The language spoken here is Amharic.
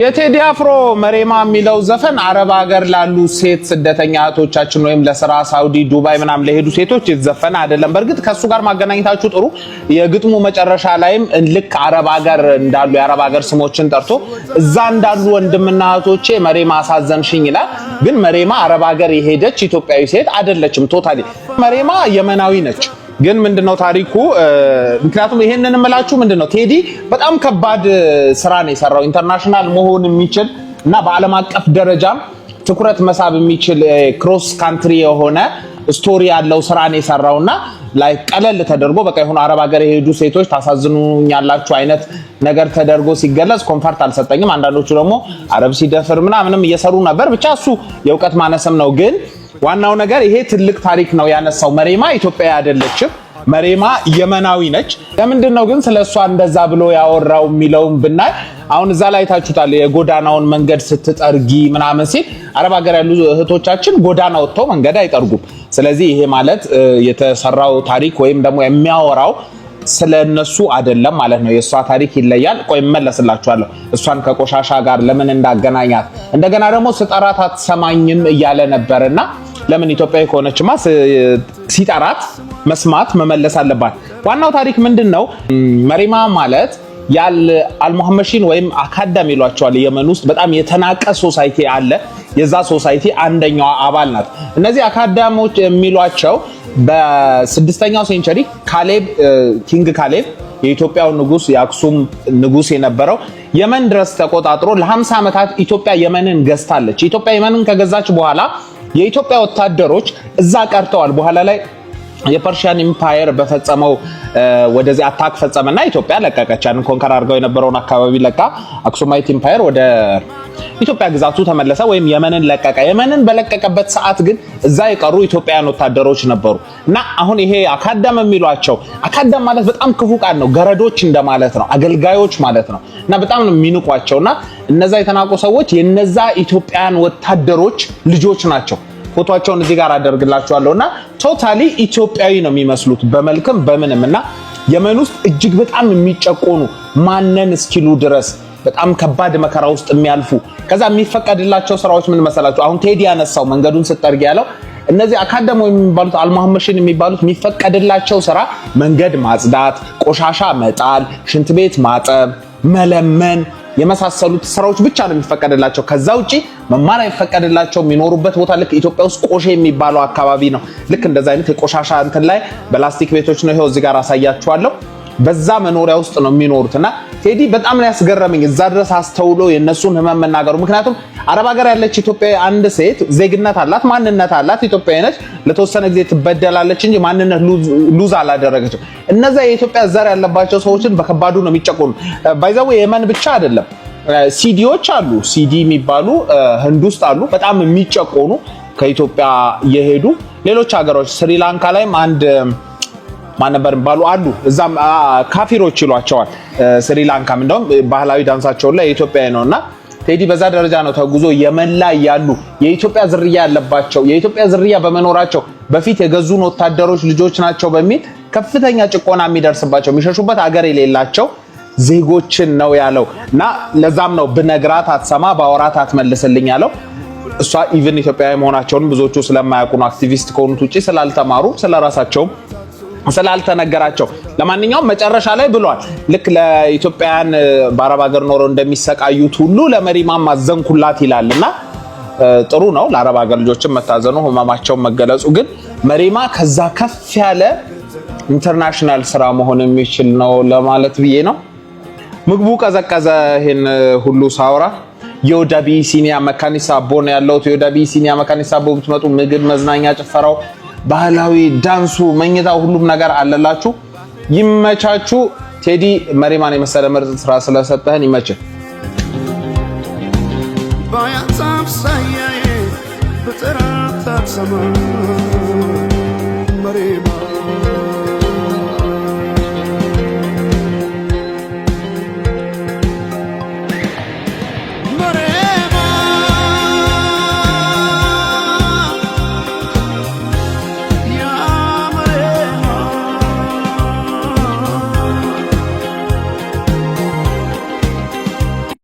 የቴዲ አፍሮ መሬማ የሚለው ዘፈን አረብ ሀገር ላሉ ሴት ስደተኛ እህቶቻችን ወይም ለስራ ሳውዲ ዱባይ ምናም ለሄዱ ሴቶች የተዘፈነ አይደለም። በርግጥ ከሱ ጋር ማገናኘታችሁ ጥሩ። የግጥሙ መጨረሻ ላይም ልክ አረብ ሀገር እንዳሉ የአረብ ሀገር ስሞችን ጠርቶ እዛ እንዳሉ ወንድምና እህቶቼ መሬማ አሳዘንሽኝ ይላል። ግን መሬማ አረብ ሀገር የሄደች ኢትዮጵያዊ ሴት አይደለችም። ቶታሊ መሬማ የመናዊ ነች። ግን ምንድነው ታሪኩ? ምክንያቱም ይሄንን እምላችሁ ምንድነው ቴዲ በጣም ከባድ ስራ ነው የሰራው። ኢንተርናሽናል መሆን የሚችል እና በዓለም አቀፍ ደረጃም ትኩረት መሳብ የሚችል ክሮስ ካንትሪ የሆነ ስቶሪ ያለው ስራ ነው የሰራውና ላይ ቀለል ተደርጎ በቃ ይሁን አረብ ሀገር የሄዱ ሴቶች ታሳዝኑኛላችሁ አይነት ነገር ተደርጎ ሲገለጽ ኮምፈርት አልሰጠኝም። አንዳንዶቹ ደግሞ አረብ ሲደፍር ምናምንም እየሰሩ ነበር። ብቻ እሱ የእውቀት ማነስም ነው። ግን ዋናው ነገር ይሄ ትልቅ ታሪክ ነው ያነሳው። መሬማ ኢትዮጵያዊ አይደለችም። መሬማ የመናዊ ነች። ለምንድነው ግን ስለሷ እንደዛ ብሎ ያወራው የሚለውን ብናይ አሁን እዛ ላይ ታችሁታል። የጎዳናውን መንገድ ስትጠርጊ ምናምን ሲል አረብ ሀገር ያሉ እህቶቻችን ጎዳና ወጥተው መንገድ አይጠርጉም። ስለዚህ ይሄ ማለት የተሰራው ታሪክ ወይም ደግሞ የሚያወራው ስለነሱ አይደለም ማለት ነው። የሷ ታሪክ ይለያል። ቆይ መለስላችኋለሁ እሷን ከቆሻሻ ጋር ለምን እንዳገናኛት። እንደገና ደግሞ ስጠራት አትሰማኝም እያለ ነበርና ለምን ኢትዮጵያዊ ከሆነችማ ሲጠራት መስማት መመለስ አለባት። ዋናው ታሪክ ምንድነው? መሬማ ማለት ያል አልሙሐመሺን ወይም አካዳሚ ይሏቸዋል። የመን ውስጥ በጣም የተናቀ ሶሳይቲ አለ። የዛ ሶሳይቲ አንደኛዋ አባል ናት። እነዚህ አካዳሚዎች የሚሏቸው በ6ኛው ሴንቸሪ ካሌብ ኪንግ ካሌብ የኢትዮጵያው ንጉስ የአክሱም ንጉስ የነበረው የመን ድረስ ተቆጣጥሮ ለ50 ዓመታት ኢትዮጵያ የመንን ገዝታለች። ኢትዮጵያ የመንን ከገዛች በኋላ የኢትዮጵያ ወታደሮች እዛ ቀርተዋል። በኋላ ላይ የፐርሺያን ኢምፓየር በፈጸመው ወደዚህ አታክ ፈጸመና ኢትዮጵያ ለቀቀች። ያን ኮንከር አድርገው የነበረውን አካባቢ ለቃ አክሱማይት ኢምፓየር ወደ ኢትዮጵያ ግዛቱ ተመለሰ ወይም የመንን ለቀቀ። የመንን በለቀቀበት ሰዓት ግን እዛ የቀሩ ኢትዮጵያውያን ወታደሮች ነበሩ እና አሁን ይሄ አካዳም የሚሏቸው አካዳም ማለት በጣም ክፉ ቃል ነው። ገረዶች እንደማለት ነው፣ አገልጋዮች ማለት ነው እና በጣም ነው የሚንቋቸውና እነዛ የተናቁ ሰዎች የነዛ ኢትዮጵያውያን ወታደሮች ልጆች ናቸው። ፎቶአቸውን እዚህ ጋር አደርግላችኋለሁና ቶታሊ ኢትዮጵያዊ ነው የሚመስሉት በመልክም በምንምና የመን ውስጥ እጅግ በጣም የሚጨቆኑ ማነን እስኪሉ ድረስ በጣም ከባድ መከራ ውስጥ የሚያልፉ ከዛ የሚፈቀድላቸው ስራዎች ምን መሰላችሁ? አሁን ቴዲ ያነሳው መንገዱን ስትጠርግ ያለው እነዚህ አካዳሚ የሚባሉት አልሙሐመሺን የሚባሉት የሚፈቀድላቸው ስራ መንገድ ማጽዳት፣ ቆሻሻ መጣል፣ ሽንት ቤት ማጠብ፣ መለመን የመሳሰሉት ስራዎች ብቻ ነው የሚፈቀድላቸው። ከዛ ውጪ መማር አይፈቀድላቸው። የሚኖሩበት ቦታ ልክ ኢትዮጵያ ውስጥ ቆሼ የሚባለው አካባቢ ነው። ልክ እንደዛ አይነት የቆሻሻ እንትን ላይ በላስቲክ ቤቶች ነው። ይሄው እዚህ ጋር አሳያችኋለሁ። በዛ መኖሪያ ውስጥ ነው የሚኖሩትና ቴዲ በጣም ነው ያስገረመኝ እዛ ድረስ አስተውሎ የነሱን ህመም መናገሩ። ምክንያቱም አረብ ሀገር ያለች ኢትዮጵያዊ አንድ ሴት ዜግነት አላት፣ ማንነት አላት፣ ኢትዮጵያዊ ነች። ለተወሰነ ጊዜ ትበደላለች እንጂ ማንነት ሉዝ አላደረገችም። እነዛ የኢትዮጵያ ዘር ያለባቸው ሰዎችን በከባዱ ነው የሚጨቆኑ። ባይዛው የመን ብቻ አይደለም፣ ሲዲዎች አሉ፣ ሲዲ የሚባሉ ህንድ ውስጥ አሉ፣ በጣም የሚጨቆኑ ከኢትዮጵያ የሄዱ ሌሎች ሀገሮች። ስሪላንካ ላይም አንድ ማን ነበር ባሉ አሉ። እዛም ካፊሮች ይሏቸዋል። ስሪላንካም እንደውም ባህላዊ ዳንሳቸው ላይ ኢትዮጵያዊ ነውና ቴዲ በዛ ደረጃ ነው ተጉዞ የመን ላይ ያሉ የኢትዮጵያ ዝርያ ያለባቸው የኢትዮጵያ ዝርያ በመኖራቸው በፊት የገዙን ወታደሮች ልጆች ናቸው በሚል ከፍተኛ ጭቆና የሚደርስባቸው የሚሸሹበት አገር የሌላቸው ዜጎችን ነው ያለውና ለዛም ነው ብነግራት አትሰማ ባወራት አትመልስልኝ ያለው። እሷ ኢቭን ኢትዮጵያዊ መሆናቸውን ብዙዎቹ ስለማያውቁ ነው፣ አክቲቪስት ከሆኑት ውጪ ስላልተማሩ ስለራሳቸው ስላልተነገራቸው። ለማንኛውም መጨረሻ ላይ ብሏል ልክ ለኢትዮጵያን በአረብ ሀገር ኖረው እንደሚሰቃዩት ሁሉ ለመሪማም ማዘንኩላት ይላልና ጥሩ ነው ለአረብ ሀገር ልጆችም መታዘኑ ህመማቸውን መገለጹ። ግን መሪማ ከዛ ከፍ ያለ ኢንተርናሽናል ስራ መሆን የሚችል ነው ለማለት ብዬ ነው። ምግቡ ቀዘቀዘ። ይሄን ሁሉ ሳውራ የወዳቢ ሲኒያ መካኒሳ አቦ ነው ያለው። የወዳቢ ሲኒያ መካኒሳ አቦ ብትመጡ ምግብ፣ መዝናኛ፣ ጭፈራው፣ ባህላዊ ዳንሱ፣ መኝታው ሁሉም ነገር አለላችሁ። ይመቻችሁ። ቴዲ መሬማን የመሰለ ምርጥ ስራ ስለሰጠህን ይመችህ። ባያታም ሳያዬ በተራታት ሰማ መሬማ